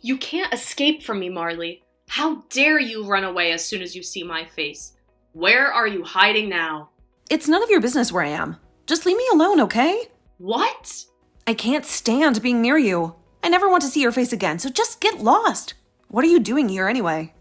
You can't escape from me, Marley. How dare you run away as soon as you see my face? Where are you hiding now? It's none of your business where I am. Just leave me alone, okay? What? I can't stand being near you. I never want to see your face again, so just get lost. What are you doing here anyway?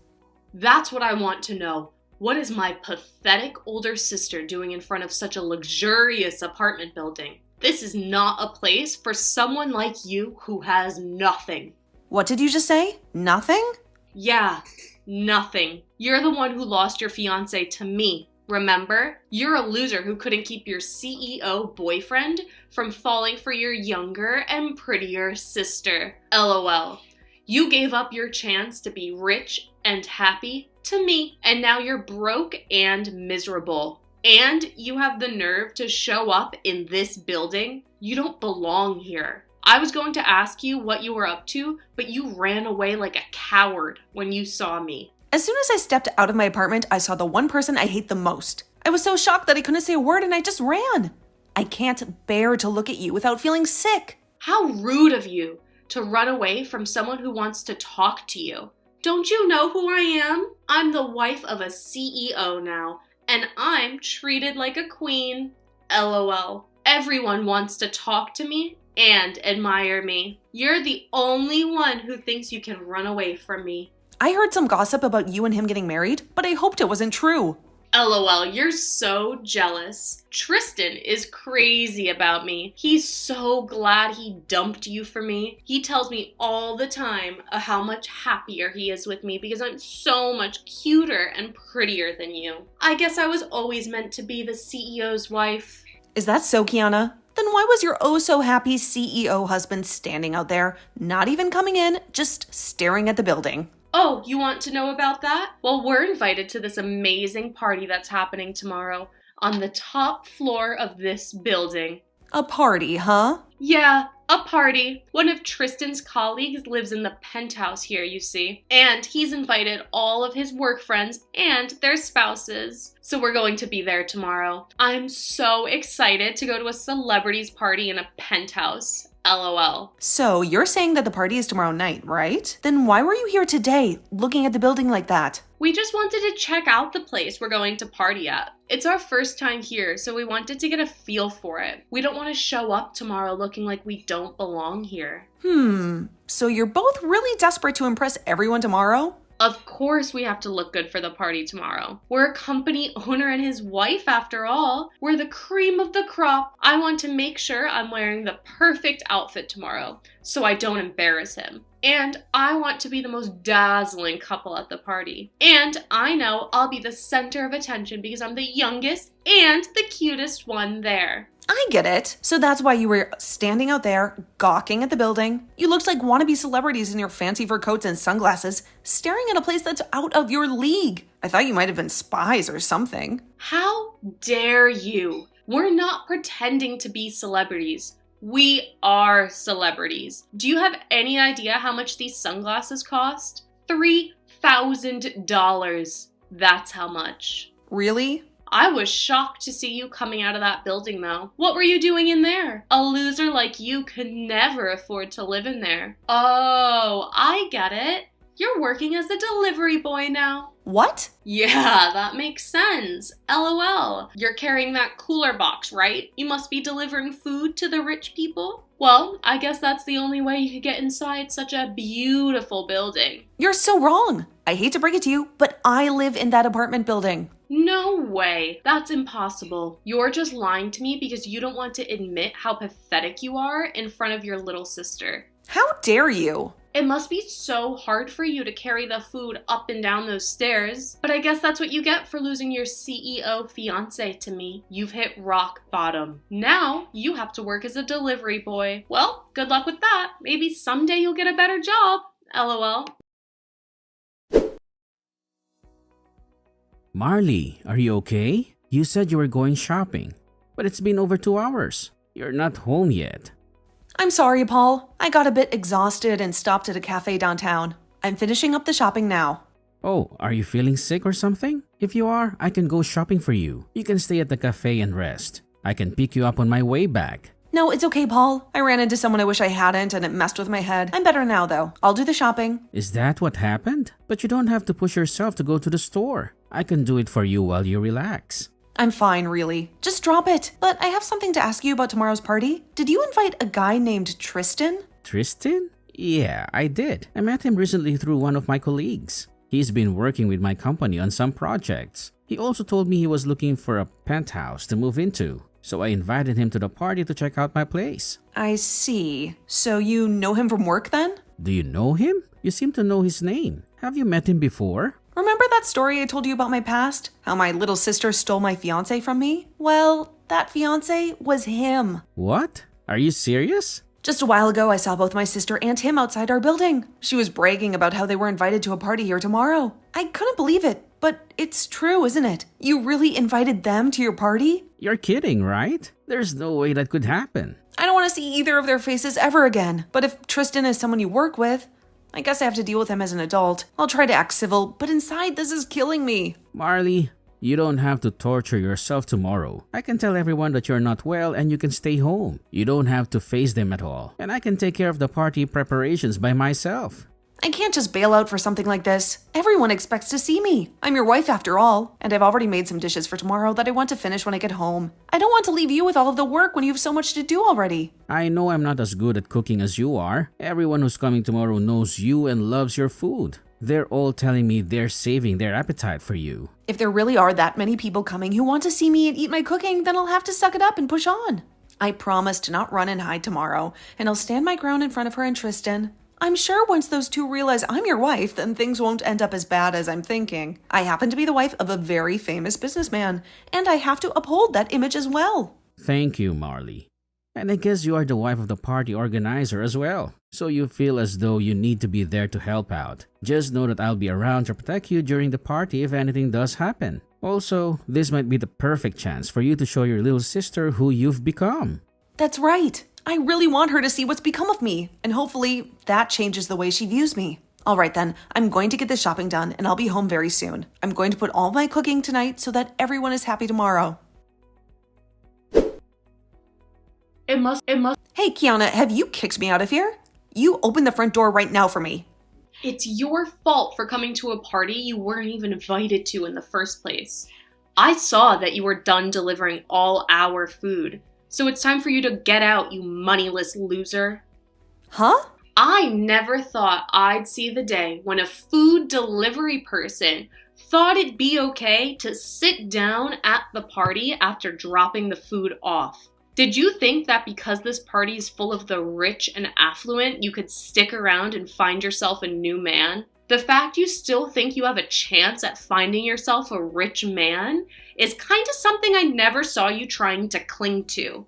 That's what I want to know. What is my pathetic older sister doing in front of such a luxurious apartment building? This is not a place for someone like you who has nothing. What did you just say? Nothing? Yeah, nothing. You're the one who lost your fiance to me. Remember? You're a loser who couldn't keep your CEO boyfriend from falling for your younger and prettier sister. LOL. You gave up your chance to be rich and happy to me, and now you're broke and miserable. And you have the nerve to show up in this building? You don't belong here. I was going to ask you what you were up to, but you ran away like a coward when you saw me. As soon as I stepped out of my apartment, I saw the one person I hate the most. I was so shocked that I couldn't say a word and I just ran. I can't bear to look at you without feeling sick. How rude of you to run away from someone who wants to talk to you. Don't you know who I am? I'm the wife of a CEO now, and I'm treated like a queen. LOL. Everyone wants to talk to me and admire me. You're the only one who thinks you can run away from me. I heard some gossip about you and him getting married, but I hoped it wasn't true. LOL, you're so jealous. Tristan is crazy about me. He's so glad he dumped you for me. He tells me all the time how much happier he is with me because I'm so much cuter and prettier than you. I guess I was always meant to be the CEO's wife. Is that so, Kiana? Then why was your oh-so-happy CEO husband standing out there, not even coming in, just staring at the building? Oh, you want to know about that? Well, we're invited to this amazing party that's happening tomorrow on the top floor of this building. A party, huh? Yeah, a party. One of Tristan's colleagues lives in the penthouse here, you see. And he's invited all of his work friends and their spouses. So we're going to be there tomorrow. I'm so excited to go to a celebrities party in a penthouse. LOL. So you're saying that the party is tomorrow night, right? Then why were you here today, looking at the building like that? We just wanted to check out the place we're going to party at. It's our first time here, so we wanted to get a feel for it. We don't want to show up tomorrow looking like we don't belong here. So you're both really desperate to impress everyone tomorrow? Of course we have to look good for the party tomorrow. We're a company owner and his wife after all. We're the cream of the crop. I want to make sure I'm wearing the perfect outfit tomorrow so I don't embarrass him. And I want to be the most dazzling couple at the party. And I know I'll be the center of attention because I'm the youngest and the cutest one there. I get it. So that's why you were standing out there, gawking at the building. You looked like wannabe celebrities in your fancy fur coats and sunglasses, staring at a place that's out of your league. I thought you might have been spies or something. How dare you? We're not pretending to be celebrities. We are celebrities. Do you have any idea how much these sunglasses cost? $3,000. That's how much. Really? I was shocked to see you coming out of that building though. What were you doing in there? A loser like you could never afford to live in there. Oh, I get it. You're working as a delivery boy now. What? Yeah, that makes sense. LOL. You're carrying that cooler box, right? You must be delivering food to the rich people? Well, I guess that's the only way you could get inside such a beautiful building. You're so wrong. I hate to break it to you, but I live in that apartment building. No way. That's impossible. You're just lying to me because you don't want to admit how pathetic you are in front of your little sister. How dare you? It must be so hard for you to carry the food up and down those stairs. But I guess that's what you get for losing your CEO fiance to me. You've hit rock bottom. Now you have to work as a delivery boy. Well, good luck with that. Maybe someday you'll get a better job. LOL. Marley, are you okay? You said you were going shopping, but it's been over 2 hours. You're not home yet. I'm sorry, Paul. I got a bit exhausted and stopped at a cafe downtown. I'm finishing up the shopping now. Oh, are you feeling sick or something? If you are, I can go shopping for you. You can stay at the cafe and rest. I can pick you up on my way back. No, it's okay, Paul. I ran into someone I wish I hadn't and it messed with my head. I'm better now, though. I'll do the shopping. Is that what happened? But you don't have to push yourself to go to the store. I can do it for you while you relax. I'm fine, really. Just drop it. But I have something to ask you about tomorrow's party. Did you invite a guy named Tristan? Tristan? Yeah, I did. I met him recently through one of my colleagues. He's been working with my company on some projects. He also told me he was looking for a penthouse to move into. So I invited him to the party to check out my place. I see. So you know him from work then? Do you know him? You seem to know his name. Have you met him before? Remember that story I told you about my past? How my little sister stole my fiance from me? Well, that fiance was him. What? Are you serious? Just a while ago, I saw both my sister and him outside our building. She was bragging about how they were invited to a party here tomorrow. I couldn't believe it, but it's true, isn't it? You really invited them to your party? You're kidding, right? There's no way that could happen. I don't want to see either of their faces ever again. But if Tristan is someone you work with, I guess I have to deal with him as an adult. I'll try to act civil, but inside this is killing me. Marley, you don't have to torture yourself tomorrow. I can tell everyone that you're not well and you can stay home. You don't have to face them at all. And I can take care of the party preparations by myself. I can't just bail out for something like this. Everyone expects to see me. I'm your wife after all, and I've already made some dishes for tomorrow that I want to finish when I get home. I don't want to leave you with all of the work when you have so much to do already. I know I'm not as good at cooking as you are. Everyone who's coming tomorrow knows you and loves your food. They're all telling me they're saving their appetite for you. If there really are that many people coming who want to see me and eat my cooking, then I'll have to suck it up and push on. I promise to not run and hide tomorrow, and I'll stand my ground in front of her and Tristan. I'm sure once those two realize I'm your wife, then things won't end up as bad as I'm thinking. I happen to be the wife of a very famous businessman, and I have to uphold that image as well. Thank you, Marley. And I guess you are the wife of the party organizer as well. So you feel as though you need to be there to help out. Just know that I'll be around to protect you during the party if anything does happen. Also, this might be the perfect chance for you to show your little sister who you've become. That's right. I really want her to see what's become of me, and hopefully that changes the way she views me. All right then, I'm going to get this shopping done and I'll be home very soon. I'm going to put all my cooking tonight so that everyone is happy tomorrow. It must. Hey, Kiana, have you kicked me out of here? You open the front door right now for me. It's your fault for coming to a party you weren't even invited to in the first place. I saw that you were done delivering all our food. So it's time for you to get out, you moneyless loser. Huh? I never thought I'd see the day when a food delivery person thought it'd be okay to sit down at the party after dropping the food off. Did you think that because this party is full of the rich and affluent, you could stick around and find yourself a new man? The fact you still think you have a chance at finding yourself a rich man is kind of something I never saw you trying to cling to.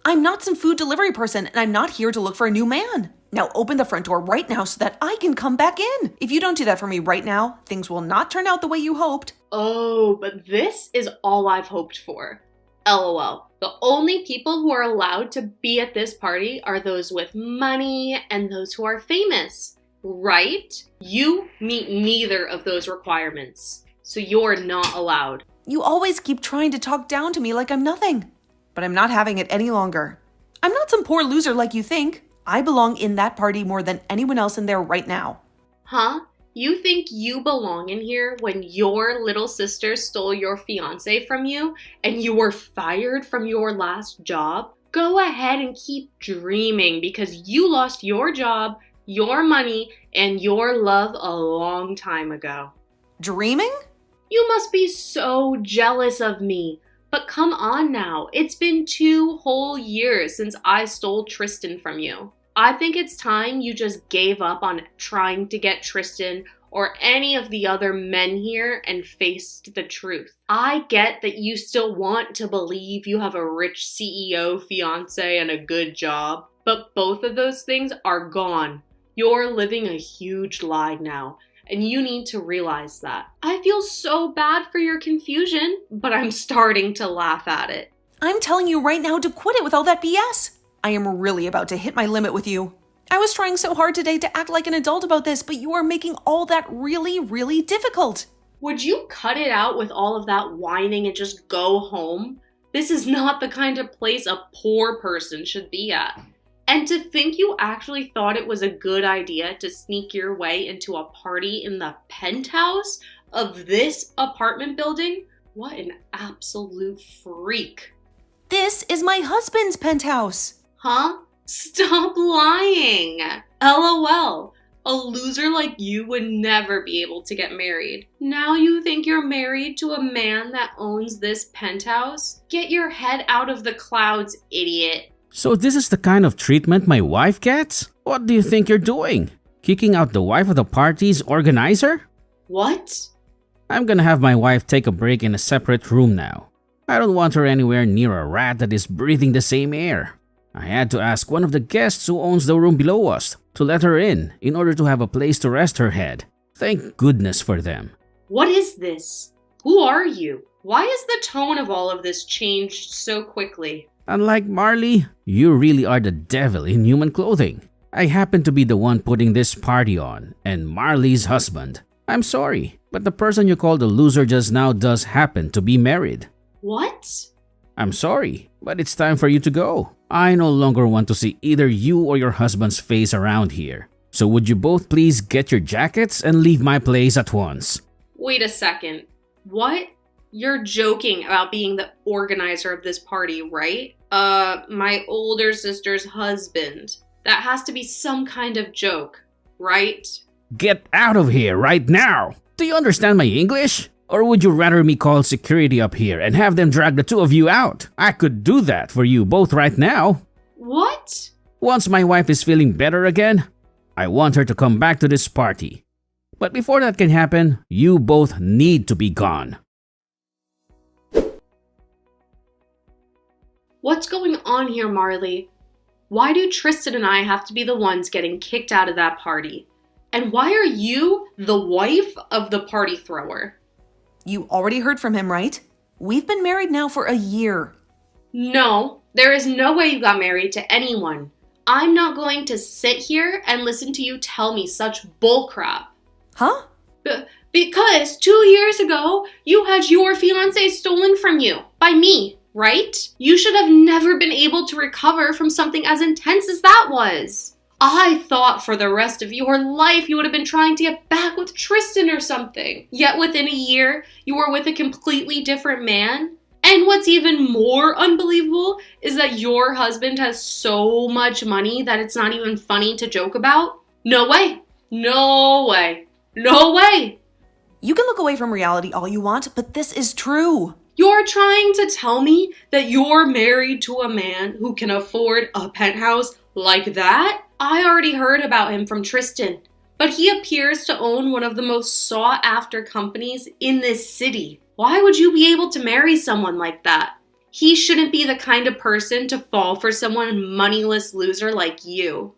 I'm not some food delivery person, and I'm not here to look for a new man. Now open the front door right now so that I can come back in. If you don't do that for me right now, things will not turn out the way you hoped. Oh, but this is all I've hoped for. LOL. The only people who are allowed to be at this party are those with money and those who are famous, right? You meet neither of those requirements, so you're not allowed. You always keep trying to talk down to me like I'm nothing. But I'm not having it any longer. I'm not some poor loser like you think. I belong in that party more than anyone else in there right now. Huh? You think you belong in here when your little sister stole your fiance from you and you were fired from your last job? Go ahead and keep dreaming because you lost your job, your money, and your love a long time ago. Dreaming? You must be so jealous of me. But come on now, it's been 2 whole years since I stole Tristan from you. I think it's time you just gave up on trying to get Tristan or any of the other men here and faced the truth. I get that you still want to believe you have a rich CEO fiance and a good job, but both of those things are gone. You're living a huge lie now. And you need to realize that. I feel so bad for your confusion, but I'm starting to laugh at it. I'm telling you right now to quit it with all that BS. I am really about to hit my limit with you. I was trying so hard today to act like an adult about this, but you are making all that really, really difficult. Would you cut it out with all of that whining and just go home? This is not the kind of place a poor person should be at. And to think you actually thought it was a good idea to sneak your way into a party in the penthouse of this apartment building? What an absolute freak. This is my husband's penthouse. Huh? Stop lying. LOL. A loser like you would never be able to get married. Now you think you're married to a man that owns this penthouse? Get your head out of the clouds, idiot. So this is the kind of treatment my wife gets? What do you think you're doing? Kicking out the wife of the party's organizer? What? I'm gonna have my wife take a break in a separate room now. I don't want her anywhere near a rat that is breathing the same air. I had to ask one of the guests who owns the room below us to let her in order to have a place to rest her head. Thank goodness for them. What is this? Who are you? Why is the tone of all of this changed so quickly? Unlike Marley, you really are the devil in human clothing. I happen to be the one putting this party on, and Marley's husband. I'm sorry, but the person you called a loser just now does happen to be married. What? I'm sorry, but it's time for you to go. I no longer want to see either you or your husband's face around here. So would you both please get your jackets and leave my place at once? Wait a second. What? You're joking about being the organizer of this party, right? My older sister's husband. That has to be some kind of joke, right? Get out of here right now! Do you understand my English? Or would you rather me call security up here and have them drag the two of you out? I could do that for you both right now. What? Once my wife is feeling better again, I want her to come back to this party. But before that can happen, you both need to be gone. What's going on here, Marley? Why do Tristan and I have to be the ones getting kicked out of that party? And why are you the wife of the party thrower? You already heard from him, right? We've been married now for a year. No, there is no way you got married to anyone. I'm not going to sit here and listen to you tell me such bullcrap. Huh? Because 2 years ago, you had your fiance stolen from you by me, right? You should have never been able to recover from something as intense as that was. I thought for the rest of your life you would have been trying to get back with Tristan or something. Yet within a year, you were with a completely different man. And what's even more unbelievable is that your husband has so much money that it's not even funny to joke about. No way. No way. No way. You can look away from reality all you want, but this is true. You're trying to tell me that you're married to a man who can afford a penthouse like that? I already heard about him from Tristan, but he appears to own one of the most sought-after companies in this city. Why would you be able to marry someone like that? He shouldn't be the kind of person to fall for someone moneyless loser like you.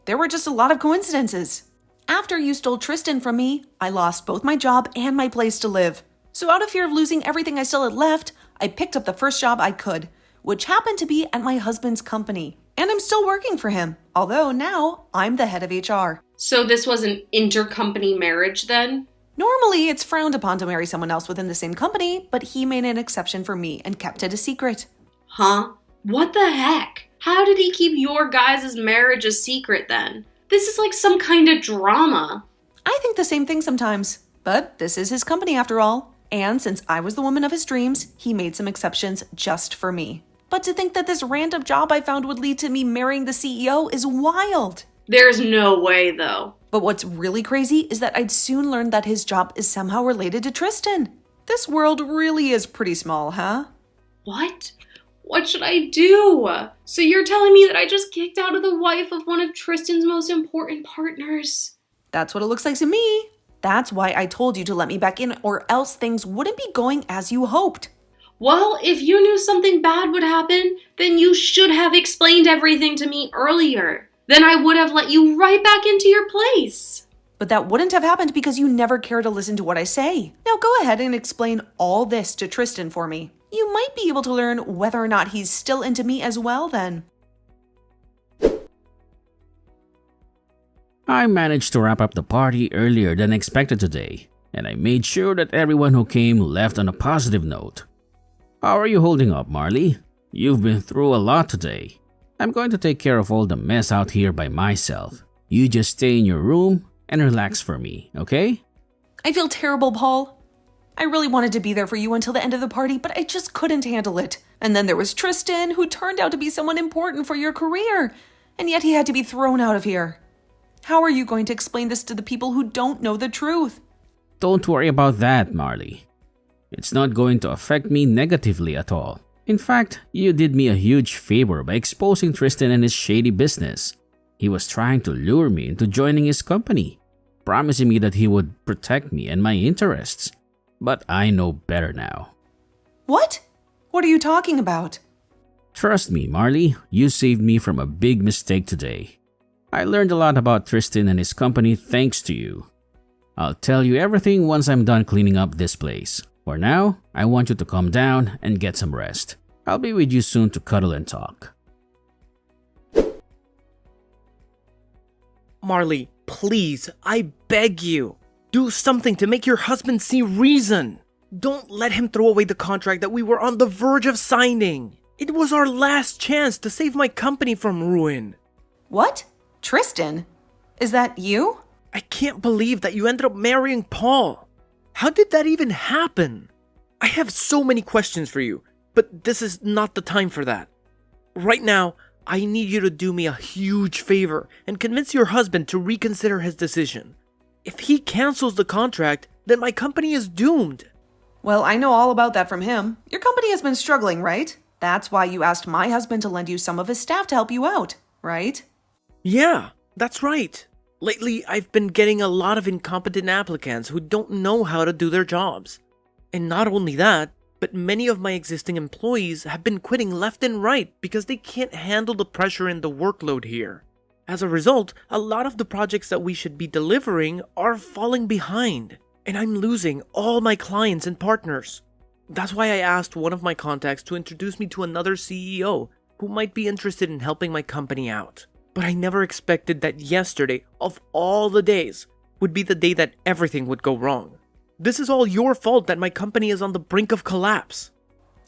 There were just a lot of coincidences. After you stole Tristan from me, I lost both my job and my place to live. So out of fear of losing everything I still had left, I picked up the first job I could, which happened to be at my husband's company. And I'm still working for him, although now I'm the head of HR. So this was an intercompany marriage then? Normally, it's frowned upon to marry someone else within the same company, but he made an exception for me and kept it a secret. Huh? What the heck? How did he keep your guys' marriage a secret then? This is like some kind of drama. I think the same thing sometimes, but this is his company after all. And since I was the woman of his dreams, he made some exceptions just for me. But to think that this random job I found would lead to me marrying the CEO is wild. There's no way though. But what's really crazy is that I'd soon learn that his job is somehow related to Tristan. This world really is pretty small, huh? What? What should I do? So you're telling me that I just kicked out of the wife of one of Tristan's most important partners? That's what it looks like to me. That's why I told you to let me back in, or else things wouldn't be going as you hoped. Well, if you knew something bad would happen, then you should have explained everything to me earlier. Then I would have let you right back into your place. But that wouldn't have happened because you never care to listen to what I say. Now go ahead and explain all this to Tristan for me. You might be able to learn whether or not he's still into me as well then. I managed to wrap up the party earlier than expected today, and I made sure that everyone who came left on a positive note. How are you holding up, Marley? You've been through a lot today. I'm going to take care of all the mess out here by myself. You just stay in your room and relax for me, okay? I feel terrible, Paul. I really wanted to be there for you until the end of the party, but I just couldn't handle it. And then there was Tristan, who turned out to be someone important for your career, and yet he had to be thrown out of here. How are you going to explain this to the people who don't know the truth? Don't worry about that, Marley. It's not going to affect me negatively at all. In fact, you did me a huge favor by exposing Tristan and his shady business. He was trying to lure me into joining his company, promising me that he would protect me and my interests. But I know better now. What? What are you talking about? Trust me, Marley, you saved me from a big mistake today. I learned a lot about Tristan and his company thanks to you. I'll tell you everything once I'm done cleaning up this place. For now, I want you to calm down and get some rest. I'll be with you soon to cuddle and talk. Marley, please, I beg you. Do something to make your husband see reason. Don't let him throw away the contract that we were on the verge of signing. It was our last chance to save my company from ruin. What? Tristan? Is that you? I can't believe that you ended up marrying Paul. How did that even happen? I have so many questions for you, but this is not the time for that. Right now, I need you to do me a huge favor and convince your husband to reconsider his decision. If he cancels the contract, then my company is doomed. Well, I know all about that from him. Your company has been struggling, right? That's why you asked my husband to lend you some of his staff to help you out, right? Yeah, that's right. Lately, I've been getting a lot of incompetent applicants who don't know how to do their jobs. And not only that, but many of my existing employees have been quitting left and right because they can't handle the pressure and the workload here. As a result, a lot of the projects that we should be delivering are falling behind, and I'm losing all my clients and partners. That's why I asked one of my contacts to introduce me to another CEO who might be interested in helping my company out. But I never expected that yesterday, of all the days, would be the day that everything would go wrong. This is all your fault that my company is on the brink of collapse.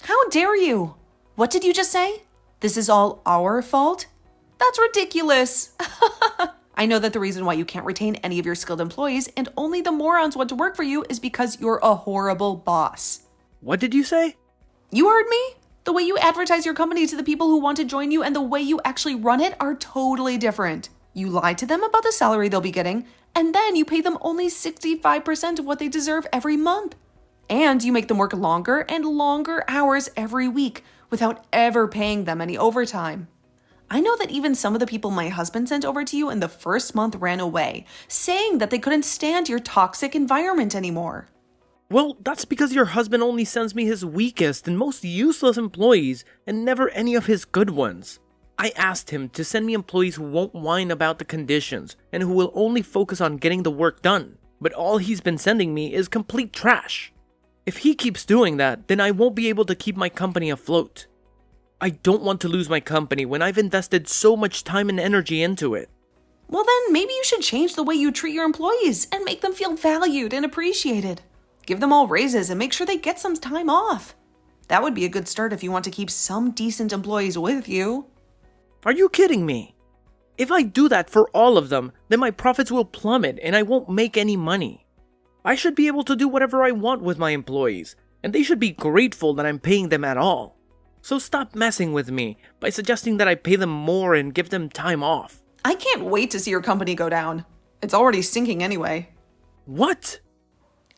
How dare you? What did you just say? This is all our fault? That's ridiculous. I know that the reason why you can't retain any of your skilled employees and only the morons want to work for you is because you're a horrible boss. What did you say? You heard me? The way you advertise your company to the people who want to join you and the way you actually run it are totally different. You lie to them about the salary they'll be getting, and then you pay them only 65% of what they deserve every month. And you make them work longer and longer hours every week without ever paying them any overtime. I know that even some of the people my husband sent over to you in the first month ran away, saying that they couldn't stand your toxic environment anymore. Well, that's because your husband only sends me his weakest and most useless employees and never any of his good ones. I asked him to send me employees who won't whine about the conditions and who will only focus on getting the work done. But all he's been sending me is complete trash. If he keeps doing that, then I won't be able to keep my company afloat. I don't want to lose my company when I've invested so much time and energy into it. Well then, maybe you should change the way you treat your employees and make them feel valued and appreciated. Give them all raises and make sure they get some time off. That would be a good start if you want to keep some decent employees with you. Are you kidding me? If I do that for all of them, then my profits will plummet and I won't make any money. I should be able to do whatever I want with my employees, and they should be grateful that I'm paying them at all. So stop messing with me by suggesting that I pay them more and give them time off. I can't wait to see your company go down. It's already sinking anyway. What?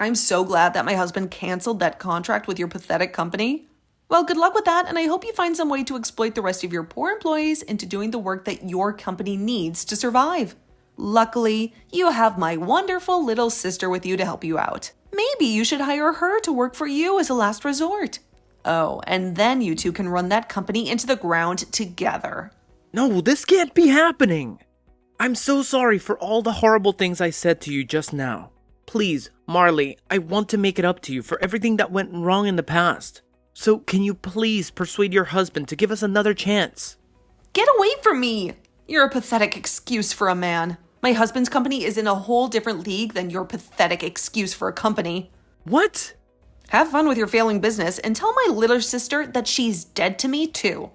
I'm so glad that my husband canceled that contract with your pathetic company. Well, good luck with that, and I hope you find some way to exploit the rest of your poor employees into doing the work that your company needs to survive. Luckily, you have my wonderful little sister with you to help you out. Maybe you should hire her to work for you as a last resort. Oh, and then you two can run that company into the ground together. No, this can't be happening. I'm so sorry for all the horrible things I said to you just now. Please, Marley, I want to make it up to you for everything that went wrong in the past. So can you please persuade your husband to give us another chance? Get away from me! You're a pathetic excuse for a man. My husband's company is in a whole different league than your pathetic excuse for a company. What? Have fun with your failing business and tell my little sister that she's dead to me too.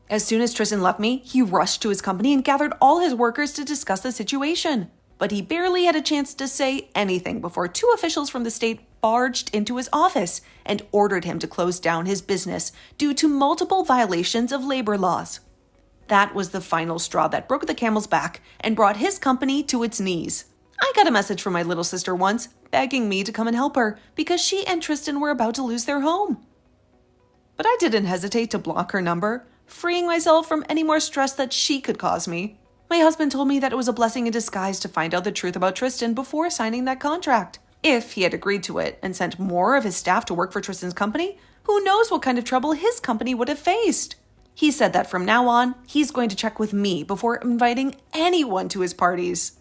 As soon as Tristan left me, he rushed to his company and gathered all his workers to discuss the situation. But he barely had a chance to say anything before two officials from the state barged into his office and ordered him to close down his business due to multiple violations of labor laws. That was the final straw that broke the camel's back and brought his company to its knees. I got a message from my little sister once, begging me to come and help her because she and Tristan were about to lose their home. But I didn't hesitate to block her number, freeing myself from any more stress that she could cause me. My husband told me that it was a blessing in disguise to find out the truth about Tristan before signing that contract. If he had agreed to it and sent more of his staff to work for Tristan's company, who knows what kind of trouble his company would have faced. He said that from now on, he's going to check with me before inviting anyone to his parties.